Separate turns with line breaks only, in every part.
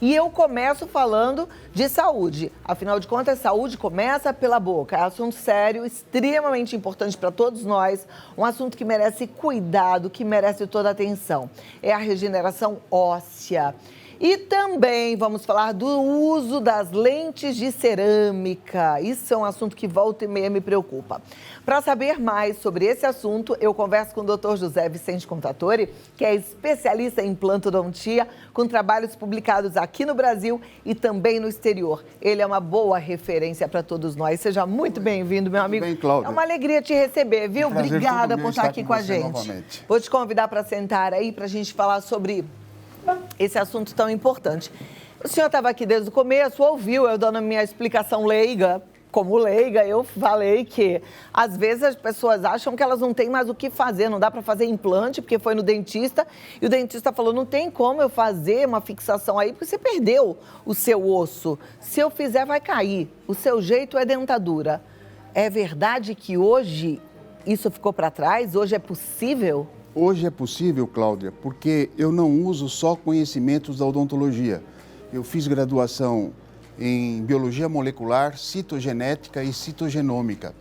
E eu começo falando de saúde. Afinal de contas, saúde começa pela boca. É um assunto sério, extremamente importante para todos nós. Um assunto que merece cuidado, que merece toda a atenção. É a regeneração óssea. E também vamos falar do uso das lentes de cerâmica. Isso é um assunto que volta e meia me preocupa. Para saber mais sobre esse assunto, eu converso com o Dr. José Vicente Contatori, que é especialista em implantodontia, com trabalhos publicados aqui no Brasil e também no exterior. Ele é uma boa referência para todos nós. Seja muito bem-vindo, meu amigo.
Bem, Cláudia.
É uma alegria te receber, viu? Obrigada por estar aqui com a gente.
Novamente.
Vou te convidar para sentar aí para a gente falar sobre esse assunto tão importante. O senhor estava aqui desde o começo, ouviu eu dando a minha explicação leiga. Como leiga, eu falei que às vezes as pessoas acham que elas não têm mais o que fazer, não dá para fazer implante porque foi no dentista e o dentista falou, não tem como eu fazer uma fixação aí porque você perdeu o seu osso. Se eu fizer vai cair, o seu jeito é dentadura. É verdade que hoje isso ficou para trás? Hoje é possível?
Hoje é possível, Cláudia, porque eu não uso só conhecimentos da odontologia. Eu fiz graduação em biologia molecular, citogenética e citogenômica.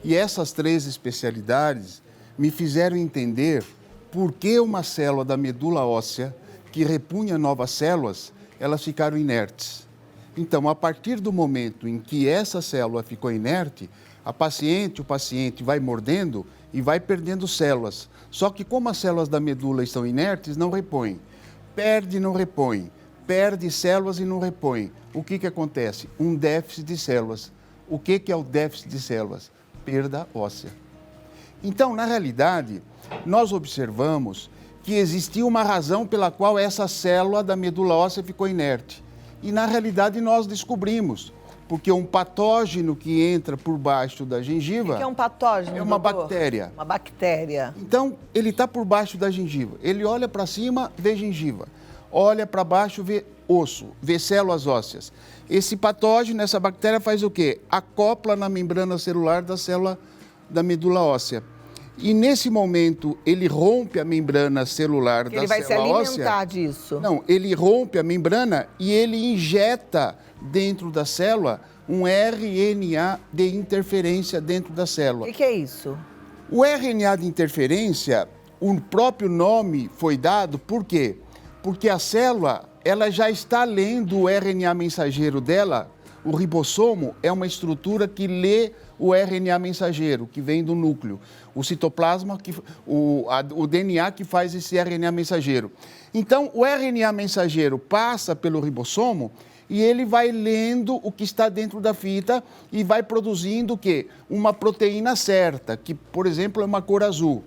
E essas três especialidades me fizeram entender por que uma célula da medula óssea que repunha novas células, elas ficaram inertes. Então, a partir do momento em que essa célula ficou inerte, o paciente vai mordendo e vai perdendo células. Só que como as células da medula estão inertes, não repõe. Perde e não repõe. Perde células e não repõe. O que acontece? Um déficit de células. O que é o déficit de células? Perda óssea. Então, na realidade, nós observamos que existia uma razão pela qual essa célula da medula óssea ficou inerte. E, na realidade, nós descobrimos. Porque um patógeno que entra por baixo da gengiva...
O que é um patógeno,
é uma
doutor?
bactéria.
Uma bactéria.
Então, ele está por baixo da gengiva. Ele olha para cima, vê gengiva. Olha para baixo, vê osso, vê células ósseas. Esse patógeno, essa bactéria faz o quê? Acopla na membrana celular da célula da medula óssea. E nesse momento, ele rompe a membrana celular da célula óssea. Ele vai se
alimentar disso.
Não, ele rompe a membrana e ele injeta dentro da célula um RNA de interferência dentro da célula.
O que é isso?
O RNA de interferência, o próprio nome foi dado, por quê? Porque a célula, ela já está lendo o RNA mensageiro dela. O ribossomo é uma estrutura que lê o RNA mensageiro, que vem do núcleo. O citoplasma, o DNA que faz esse RNA mensageiro. Então, o RNA mensageiro passa pelo ribossomo e ele vai lendo o que está dentro da fita e vai produzindo o quê? Uma proteína certa, que, por exemplo, é uma cor azul.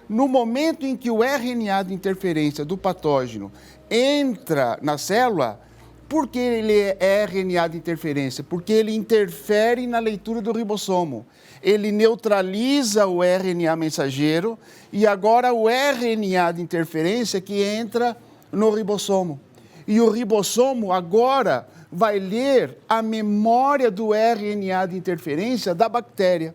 No momento em que o RNA de interferência do patógeno entra na célula, por que ele é RNA de interferência? Porque ele interfere na leitura do ribossomo. Ele neutraliza o RNA mensageiro e agora o RNA de interferência que entra no ribossomo. E o ribossomo agora vai ler a memória do RNA de interferência da bactéria.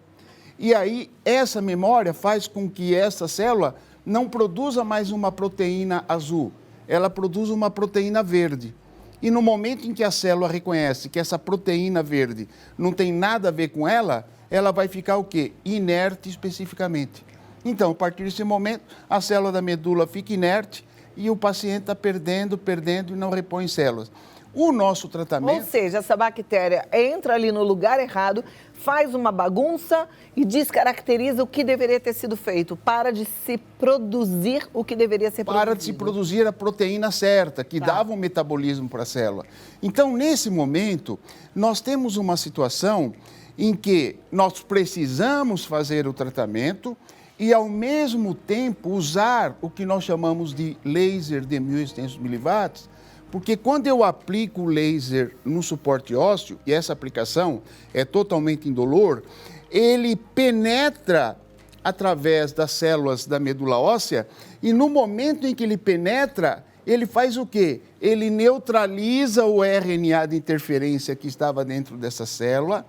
E aí, essa memória faz com que essa célula não produza mais uma proteína azul, ela produz uma proteína verde. E no momento em que a célula reconhece que essa proteína verde não tem nada a ver com ela, ela vai ficar o quê? Inerte especificamente. Então, a partir desse momento, a célula da medula fica inerte e o paciente está perdendo e não repõe células. O nosso tratamento...
Ou seja, essa bactéria entra ali no lugar errado, faz uma bagunça e descaracteriza o que deveria ter sido feito. Para de se produzir o que deveria ser produzido.
Para de se produzir a proteína certa, que dava um metabolismo para a célula. Então, nesse momento, nós temos uma situação em que nós precisamos fazer o tratamento e, ao mesmo tempo, usar o que nós chamamos de laser de 1.800 miliwatts, porque quando eu aplico o laser no suporte ósseo, e essa aplicação é totalmente indolor, ele penetra através das células da medula óssea e no momento em que ele penetra, ele faz o quê? Ele neutraliza o RNA de interferência que estava dentro dessa célula,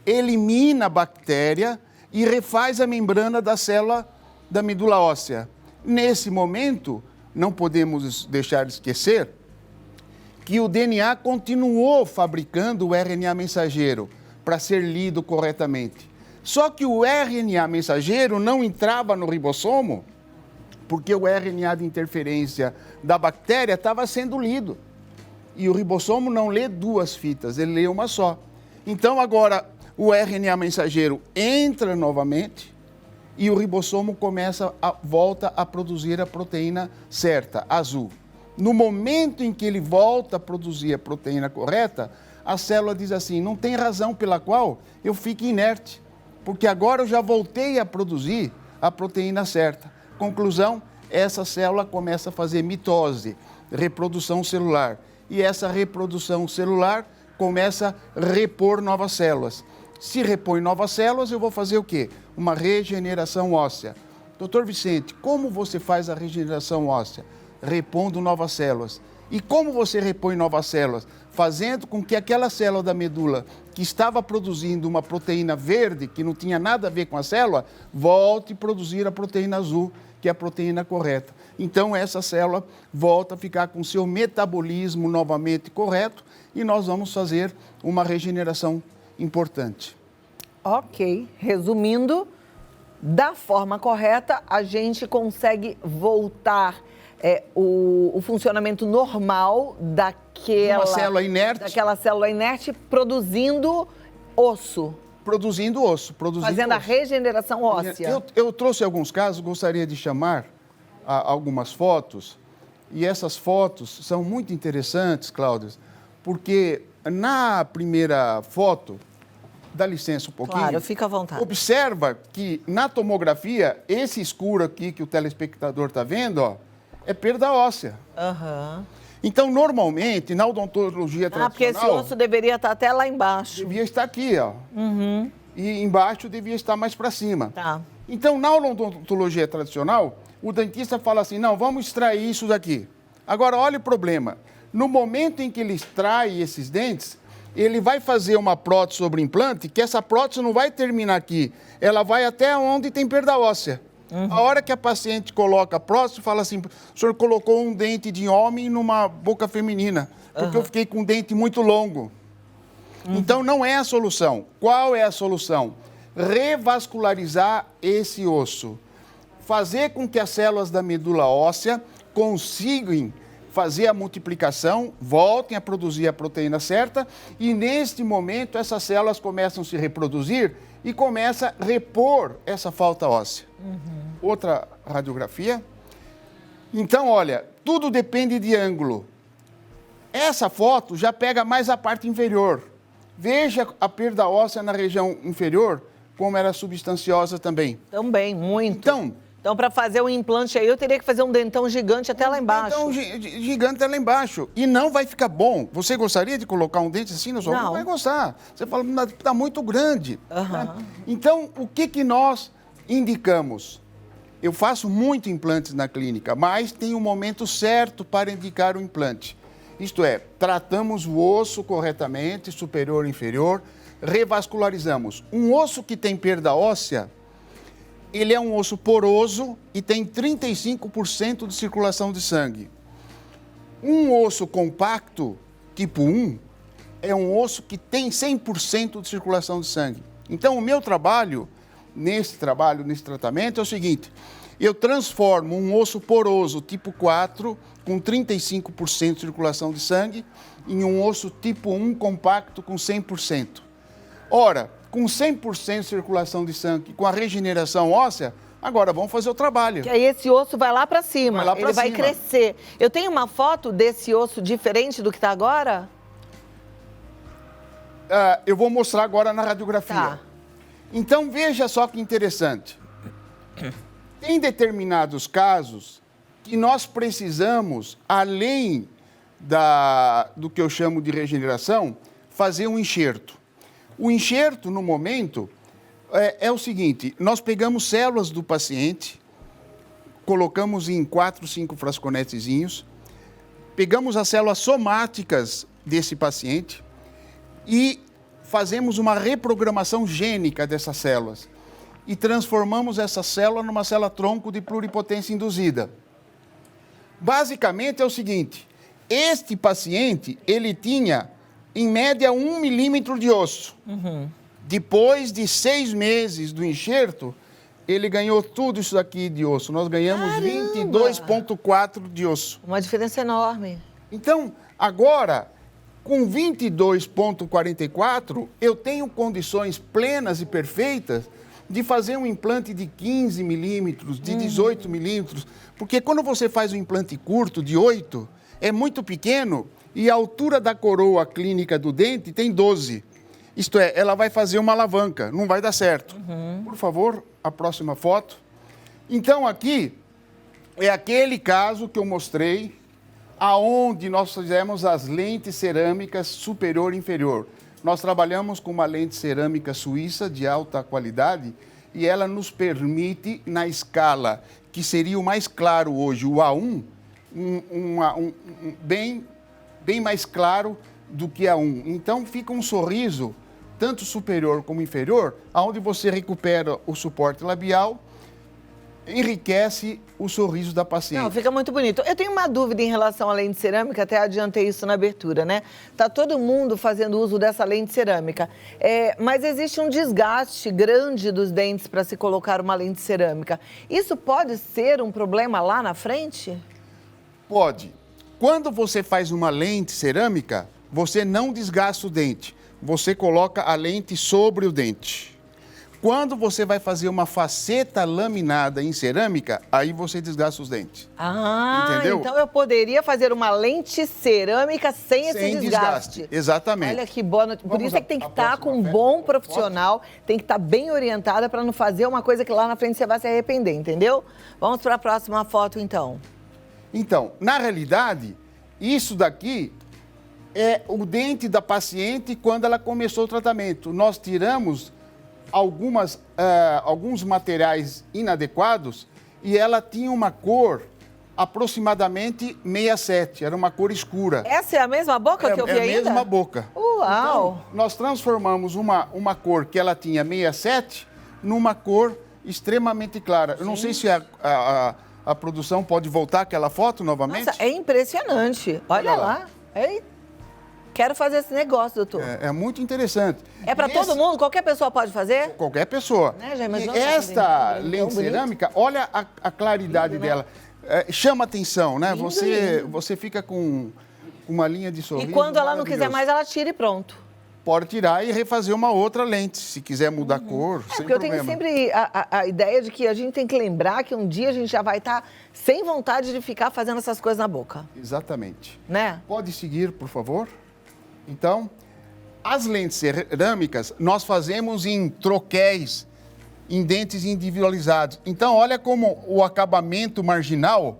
elimina a bactéria e refaz a membrana da célula da medula óssea. Nesse momento, não podemos deixar de esquecer que o DNA continuou fabricando o RNA mensageiro para ser lido corretamente. Só que o RNA mensageiro não entrava no ribossomo porque o RNA de interferência da bactéria estava sendo lido. E o ribossomo não lê duas fitas, ele lê uma só. Então, agora, o RNA mensageiro entra novamente e o ribossomo volta a produzir a proteína certa, azul. No momento em que ele volta a produzir a proteína correta, a célula diz assim, não tem razão pela qual eu fique inerte, porque agora eu já voltei a produzir a proteína certa. Conclusão, essa célula começa a fazer mitose, reprodução celular. E essa reprodução celular começa a repor novas células. Se repõe novas células, eu vou fazer o quê? Uma regeneração óssea. Doutor Vicente, como você faz a regeneração óssea? Repondo novas células. E como você repõe novas células? Fazendo com que aquela célula da medula que estava produzindo uma proteína verde, que não tinha nada a ver com a célula, volte a produzir a proteína azul, que é a proteína correta. Então, essa célula volta a ficar com seu metabolismo novamente correto e nós vamos fazer uma regeneração importante.
Ok. Resumindo, da forma correta, a gente consegue voltar o funcionamento normal daquela célula inerte produzindo osso.
Produzindo osso.
Fazendo a regeneração óssea.
Eu trouxe alguns casos, gostaria de chamar algumas fotos. E essas fotos são muito interessantes, Cláudia, porque na primeira foto, dá licença um pouquinho.
Claro, fica à vontade.
Observa que na tomografia, esse escuro aqui que o telespectador está vendo, ó, é perda óssea.
Aham.
Então, normalmente, na odontologia tradicional...
porque esse osso deveria estar até lá embaixo.
Devia estar aqui, ó.
Uhum.
E embaixo devia estar mais para cima.
Tá.
Então, na odontologia tradicional, o dentista fala assim, não, vamos extrair isso daqui. Agora, olha o problema. No momento em que ele extrai esses dentes, ele vai fazer uma prótese sobre implante, que essa prótese não vai terminar aqui. Ela vai até onde tem perda óssea. Uhum. A hora que a paciente coloca a prótese, fala assim, o senhor colocou um dente de homem numa boca feminina, porque eu fiquei com um dente muito longo. Então, não é a solução. Qual é a solução? Revascularizar esse osso. Fazer com que as células da medula óssea consigam fazer a multiplicação, voltem a produzir a proteína certa e, neste momento, essas células começam a se reproduzir e começam a repor essa falta óssea. Outra radiografia. Então, olha, tudo depende de ângulo. Essa foto já pega mais a parte inferior. Veja a perda óssea na região inferior, como era substanciosa também.
Também, muito. Então, para fazer um implante aí, eu teria que fazer um dentão gigante até lá embaixo.
Um gigante até lá embaixo. E não vai ficar bom. Você gostaria de colocar um dente assim na sua boca? Não vai gostar. Você fala, está muito grande. Né? Então, o que nós indicamos? Eu faço muito implantes na clínica, mas tem um momento certo para indicar o implante. Isto é, tratamos o osso corretamente, superior e inferior, revascularizamos. Um osso que tem perda óssea, ele é um osso poroso e tem 35% de circulação de sangue. Um osso compacto, tipo 1, é um osso que tem 100% de circulação de sangue. Então, o meu trabalho, nesse tratamento, é o seguinte, eu transformo um osso poroso tipo 4, com 35% de circulação de sangue, em um osso tipo 1 compacto com 100%. Ora, com 100% de circulação de sangue, com a regeneração óssea, agora vamos fazer o trabalho.
Que aí esse osso vai lá para cima, ele vai crescer. Eu tenho uma foto desse osso diferente do que está agora?
Eu vou mostrar agora na radiografia.
Tá.
Então, veja só que interessante. Tem determinados casos que nós precisamos, além do que eu chamo de regeneração, fazer um enxerto. O enxerto, no momento, é o seguinte, nós pegamos células do paciente, colocamos em 4, 5 frasconetezinhos, pegamos as células somáticas desse paciente e fazemos uma reprogramação gênica dessas células e transformamos essa célula numa célula-tronco de pluripotência induzida. Basicamente é o seguinte, Este paciente, ele tinha, em média, 1 milímetro de osso. Depois de 6 meses do enxerto, ele ganhou tudo isso aqui de osso. Nós ganhamos 22,4 de osso.
Uma diferença enorme.
Então, agora, com 22,44, eu tenho condições plenas e perfeitas de fazer um implante de 15 milímetros, de 18 milímetros, porque quando você faz um implante curto, de 8, é muito pequeno e a altura da coroa clínica do dente tem 12. Isto é, ela vai fazer uma alavanca, não vai dar certo. Por favor, a próxima foto. Então, aqui é aquele caso que eu mostrei, aonde nós fizemos as lentes cerâmicas superior e inferior. Nós trabalhamos com uma lente cerâmica suíça de alta qualidade e ela nos permite, na escala que seria o mais claro hoje, o A1, bem mais claro do que A1. Então, fica um sorriso, tanto superior como inferior, onde você recupera o suporte labial, enriquece o sorriso da paciente.
Não, fica muito bonito. Eu tenho uma dúvida em relação à lente cerâmica, até adiantei isso na abertura, né? Tá todo mundo fazendo uso dessa lente cerâmica, mas existe um desgaste grande dos dentes para se colocar uma lente cerâmica. Isso pode ser um problema lá na frente?
Pode. Quando você faz uma lente cerâmica, você não desgasta o dente. Você coloca a lente sobre o dente. Quando você vai fazer uma faceta laminada em cerâmica, aí você desgasta os dentes. Entendeu?
Então eu poderia fazer uma lente cerâmica sem esse desgaste.
Exatamente.
Olha que boa notícia. Por isso é que tem que estar com um bom profissional, tem que estar bem orientada para não fazer uma coisa que lá na frente você vai se arrepender, entendeu? Vamos para a próxima foto, então.
Então, na realidade, isso daqui é o dente da paciente quando ela começou o tratamento. Nós tiramos alguns materiais inadequados e ela tinha uma cor aproximadamente 67, era uma cor escura.
Essa é a mesma boca que eu vi ainda?
É a mesma boca.
Uau!
Então, nós transformamos uma cor que ela tinha 67 numa cor extremamente clara. Eu não sei se a produção pode voltar aquela foto novamente.
Nossa, é impressionante. Olha lá. Quero fazer esse negócio, doutor.
É muito interessante.
É para todo mundo? Qualquer pessoa pode fazer?
Qualquer pessoa.
Né, já imaginou?
E esta lente cerâmica, olha a claridade dela. Chama atenção, né? Você fica com uma linha de sorriso.
E quando ela não quiser mais, ela tira e pronto.
Pode tirar e refazer uma outra lente, se quiser mudar a cor, sem
porque
problema.
Eu tenho sempre a ideia de que a gente tem que lembrar que um dia a gente já vai estar sem vontade de ficar fazendo essas coisas na boca.
Exatamente.
Né?
Pode seguir, por favor? Então, as lentes cerâmicas nós fazemos em troquéis, em dentes individualizados. Então, olha como o acabamento marginal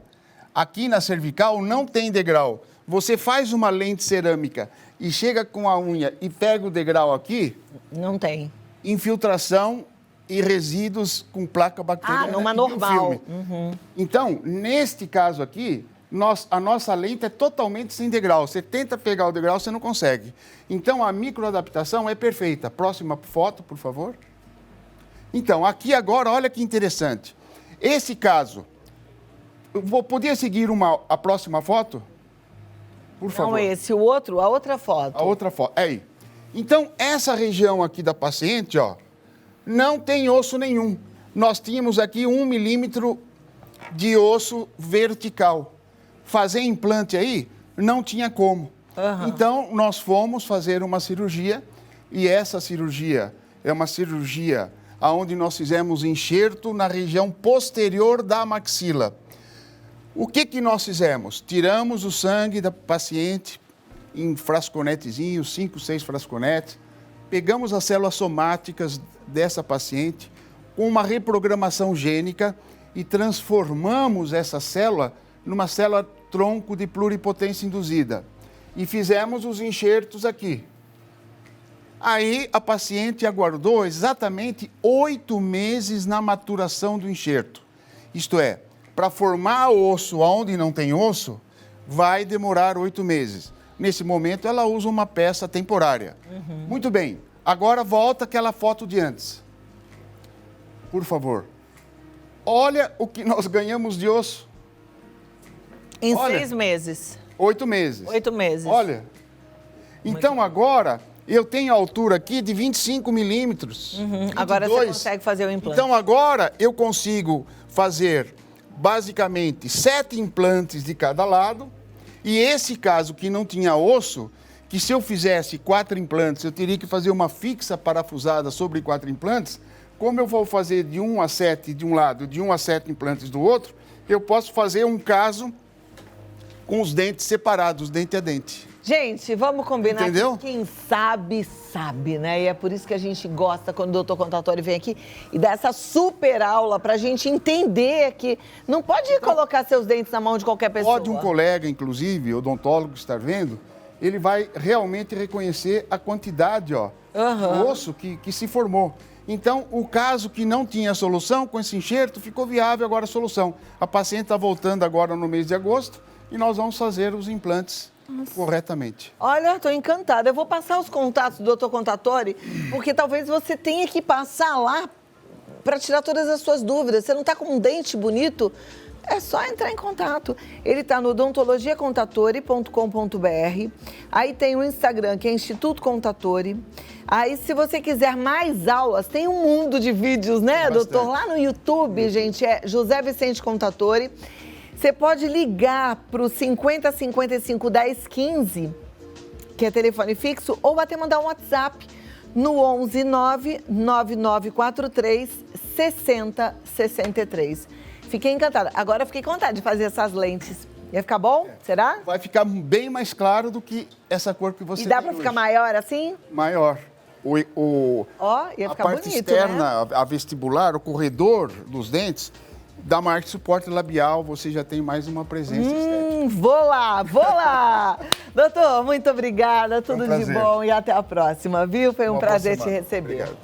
aqui na cervical não tem degrau. Você faz uma lente cerâmica e chega com a unha e pega o degrau aqui...
Não tem.
Infiltração e resíduos com placa bacteriana.
Numa normal.
Então, neste caso aqui, a nossa lente é totalmente sem degrau. Você tenta pegar o degrau, você não consegue. Então, a microadaptação é perfeita. Próxima foto, por favor. Então, aqui agora, olha que interessante. Esse caso, podia seguir a próxima foto? Por favor.
Não esse, o outro, a outra foto.
A outra foto, aí. Então, essa região aqui da paciente, ó, não tem osso nenhum. Nós tínhamos aqui 1 milímetro de osso vertical. Fazer implante aí, não tinha como. Então, nós fomos fazer uma cirurgia, e essa cirurgia é uma cirurgia onde nós fizemos enxerto na região posterior da maxila. O que nós fizemos? Tiramos o sangue da paciente em frasconetezinhos, 5, 6 frasconetes, pegamos as células somáticas dessa paciente com uma reprogramação gênica e transformamos essa célula numa célula tronco de pluripotência induzida. E fizemos os enxertos aqui. Aí a paciente aguardou exatamente 8 meses na maturação do enxerto. Isto é, para formar osso onde não tem osso, vai demorar 8 meses. Nesse momento, ela usa uma peça temporária. Muito bem. Agora volta aquela foto de antes. Por favor. Olha o que nós ganhamos de osso.
Em 6 meses.
8 meses.
8 meses.
Olha. Então, agora, eu tenho a altura aqui de 25 milímetros.
Agora você consegue fazer o implante.
Então, agora, eu consigo fazer, basicamente, 7 implantes de cada lado. E esse caso que não tinha osso, que se eu fizesse 4 implantes, eu teria que fazer uma fixa parafusada sobre 4 implantes. Como eu vou fazer de 1 a 7 de um lado, de 1 a 7 implantes do outro, eu posso fazer um caso com os dentes separados, dente a dente.
Gente, vamos combinar.
Entendeu?
Que quem sabe, sabe, né? E é por isso que a gente gosta quando o doutor Contatori vem aqui e dá essa super aula pra gente entender que não pode colocar seus dentes na mão de qualquer pessoa.
Pode um colega, inclusive, odontólogo, estar vendo, ele vai realmente reconhecer a quantidade, ó, do osso que se formou. Então, o caso que não tinha solução, com esse enxerto, ficou viável agora a solução. A paciente está voltando agora no mês de agosto e nós vamos fazer os implantes corretamente.
Olha, estou encantada. Eu vou passar os contatos do Dr. Contatori, porque talvez você tenha que passar lá para tirar todas as suas dúvidas. Você não está com um dente bonito? É só entrar em contato. Ele está no odontologiacontatori.com.br. Aí tem o Instagram, que é Instituto Contatori. Aí, se você quiser mais aulas, tem um mundo de vídeos, né, doutor? Lá no YouTube, gente, é José Vicente Contatori. Você pode ligar para o 50 55 10 15, que é telefone fixo, ou até mandar um WhatsApp no 11 9 9943 6063. Fiquei encantada. Agora fiquei com vontade de fazer essas lentes. Ia ficar bom? Será?
Vai ficar bem mais claro do que essa cor que você tem.
E dá para ficar maior assim?
Maior.
Ó, ia ficar
a parte
bonito,
externa,
né?
a vestibular, o corredor dos dentes, da marca suporte labial, você já tem mais uma presença estética.
Vou lá! Doutor, muito obrigada, tudo de
prazer.
bom e até a próxima, viu? Foi um
Uma boa
prazer te
semana.
receber.
Obrigado.